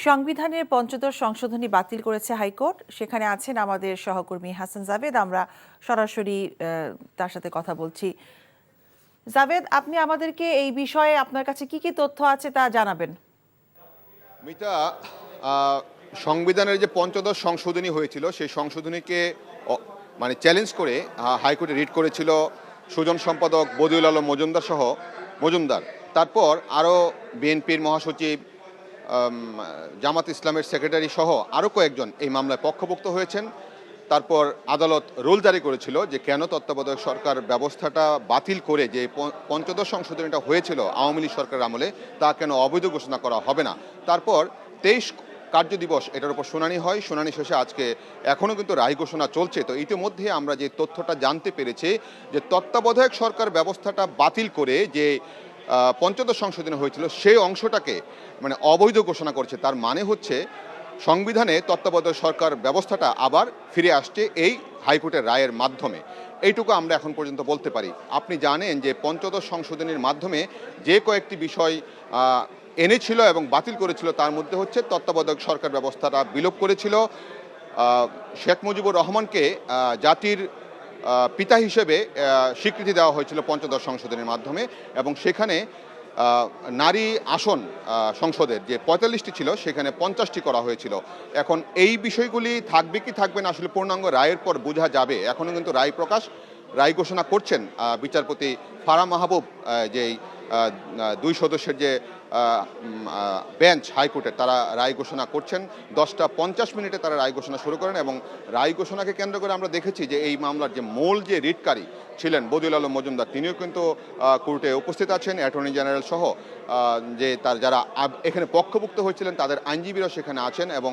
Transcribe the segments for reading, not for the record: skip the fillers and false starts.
সংবিধানের পঞ্চদশ সংশোধনী বাতিল করেছে হাইকোর্ট। সেখানে আছেন আমাদের সহকর্মী হাসান জাভেদ। আমরা সরাসরি তার সাথে কথা বলছি। জাভেদ, আপনি আমাদেরকে এই বিষয়ে আপনার কাছে কি কি তথ্য আছে তা জানাবেন। মিতা, সংবিধানের যে পঞ্চদশ সংশোধনী হয়েছিল সেই সংশোধনীকে মানে চ্যালেঞ্জ করে হাইকোর্টে রিট করেছিল সুজন সম্পাদক বদিউল আলম মজুমদার। তারপর আরও বিএনপির মহাসচিব, জামাত ইসলামের সেক্রেটারি সহ আরও কয়েকজন এই মামলায় পক্ষভুক্ত হয়েছেন। তারপর আদালত রুল জারি করেছিল যে কেন তত্ত্বাবধায়ক সরকার ব্যবস্থাটা বাতিল করে যে পঞ্চদশ সংশোধনীটা হয়েছিল আওয়ামী লীগ সরকারের আমলে তা কেন অবৈধ ঘোষণা করা হবে না। তারপর 23 কার্য দিবস এটার উপর শুনানি হয়। শুনানি শেষে আজকে এখনও কিন্তু রায় ঘোষণা চলছে। তো ইতিমধ্যে আমরা যে তথ্যটা জানতে পেরেছি যে তত্ত্বাবধায়ক সরকার ব্যবস্থাটা বাতিল করে যে পঞ্চদশ সংশোধনী হয়েছিল সেই অংশটাকে মানে অবৈধ ঘোষণা করছে। তার মানে হচ্ছে সংবিধানে তত্ত্বাবধায়ক সরকার ব্যবস্থাটা আবার ফিরে আসছে এই হাইকোর্টের রায়ের মাধ্যমে। এইটুকু আমরা এখন পর্যন্ত বলতে পারি। আপনি জানেন যে পঞ্চদশ সংশোধনীর মাধ্যমে যে কয়েকটি বিষয় এনেছিল এবং বাতিল করেছিল তার মধ্যে হচ্ছে তত্ত্বাবধায়ক সরকার ব্যবস্থাটা বিলোপ করেছিল, শেখ মুজিবুর রহমানকে জাতির পিতা হিসেবে স্বীকৃতি দেওয়া হয়েছিল পঞ্চদশ সংশোধনীর মাধ্যমে, এবং সেখানে নারী আসন সংসদের যে 45টি ছিল সেখানে 50টি করা হয়েছিল। এখন এই বিষয়গুলি থাকবে কি থাকবে না আসলে পূর্ণাঙ্গ রায়ের পর বোঝা যাবে। এখনও কিন্তু রায় ঘোষণা করছেন বিচারপতি ফারাহ মাহবুব, যেই 2 সদস্যের যে বেঞ্চ হাইকোর্টের, তারা রায় ঘোষণা করছেন। 10:50 তারা রায় ঘোষণা শুরু করেন এবং রায় ঘোষণাকে কেন্দ্র করে আমরা দেখেছি যে এই মামলার যে মূল যে রিটকারী ছিলেন বদিউল আলম মজুমদার, তিনিও কিন্তু কোর্টে উপস্থিত আছেন, অ্যাটর্নি জেনারেল সহ যে তার যারা এখানে পক্ষভুক্ত হয়েছিলেন তাদের আইনজীবীরাও সেখানে আছেন এবং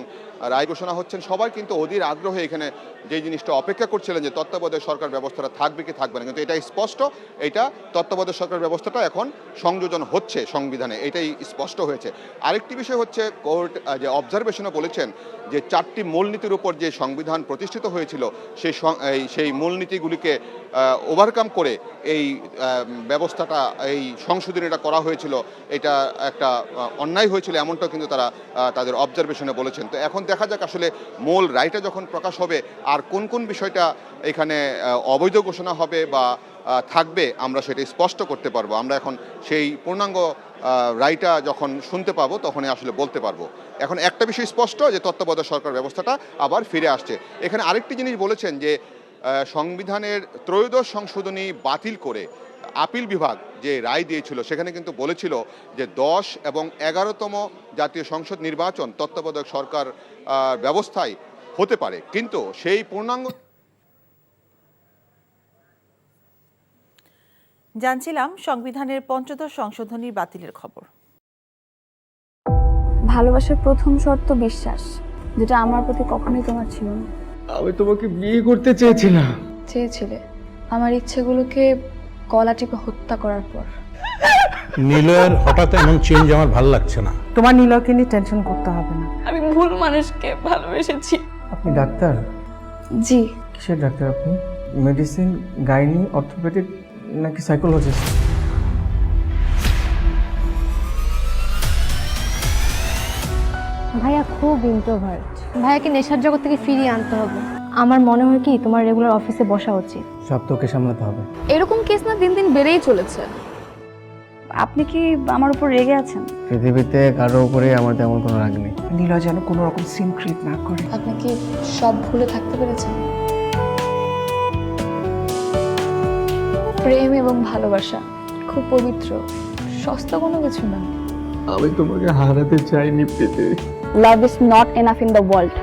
রায় ঘোষণা হচ্ছেন। সবাই কিন্তু অধীর আগ্রহে এখানে যে জিনিসটা অপেক্ষা করছিলেন যে তত্ত্বাবধায়ক সরকার ব্যবস্থাটা থাকবে কি থাকবে না, কিন্তু এটা স্পষ্ট, এটা তত্ত্বাবধায়ক সরকার ব্যবস্থাটা এখন সংযোজন হচ্ছে সংবিধানে, এটাই স্পষ্ট হয়েছে। আরেকটি বিষয় হচ্ছে কোর্ট যে অবজারভেশনে বলেছেন যে 4টি মূলনীতির উপর যে সংবিধান প্রতিষ্ঠিত হয়েছিল সেই মূলনীতিগুলিকে ওভারকাম করে এই ব্যবস্থাটা, এই সংশোধনীটা করা হয়েছিল, এটা একটা অন্যায় হয়েছিল এমনটাও কিন্তু তারা তাদের অবজারভেশনে বলেছেন। তো এখন দেখা যাক আসলে মূল রায়টা যখন প্রকাশ হবে আর কোন কোন বিষয়টা এখানে অবৈধ ঘোষণা হবে বা থাকবে আমরা সেটা স্পষ্ট করতে পারবো। আমরা এখন সেই পূর্ণাঙ্গ রায়টা যখন শুনতে পাবো তখনই আসলে বলতে পারবো। এখন একটা বিষয় স্পষ্ট যে তত্ত্বাবধায়ক সরকার ব্যবস্থাটা আবার ফিরে আসছে। এখানে আরেকটি জিনিস বলেছেন যে সংবিধানের ত্রয়োদশ সংশোধনী বাতিল করে আপিল বিভাগ যে রায় দিয়েছিল সেখানে কিন্তু বলেছিল যে 10 এবং 11তম জাতীয় সংসদ নির্বাচন তত্ত্বাবধায়ক সরকার ব্যবস্থায় হতে পারে, কিন্তু সেই পূর্ণাঙ্গ জানছিলাম সংবিধানের পঞ্চদশ সংশোধনী বাতিলের খবর। ভালোবাসার প্রথম শর্ত বিশ্বাস, যেটা আমার প্রতি কখনোই তোমার ছিল না। আমি তোমাকে বিয়ে করতে চেয়েছিলাম। চেয়েছিলে আমার ইচ্ছেগুলোকে গলা টিপে হত্যা করার পর। নিলয়ের হঠাৎ এমন চেঞ্জ আমার ভালো লাগছে না। তোমার নিলয়কে নিয়ে টেনশন করতে হবে না। আমি ভুল মানুষকে ভালোবেসেছি। আপনি ডাক্তার? জি। কিসের ডাক্তার আপনি? মেডিসিন, গাইনি, অর্থোপেডিক নাকি সাইকোলজিস্ট? ভাইয়া খুব ইন্ট্রোভার্ট। ভাইয়াকে নেশার জগৎ থেকে ফিরিয়ে আনতে হবে। আমার মনে হয় কি তোমার রেগুলার অফিসে বসা উচিত। সব তোকে সামলাতে হবে। এরকম কেস না দিন দিন বেড়েই চলেছে। আপনি কি আমার উপর রেগে আছেন? পৃথিবীতে কারো উপরে আমার তেমন কোনো রাগ নেই। নিলয় যেন কোনো রকম সিন ক্রিয়েট না করে। আপনি কি সব ভুলে থাকতে পেরেছেন? প্রেম এবং ভালোবাসা খুব পবিত্র, সস্তা কোনো কিছু না। আমি তোমাকে হারাতে চাইনি Preeti. Love is not enough in the world.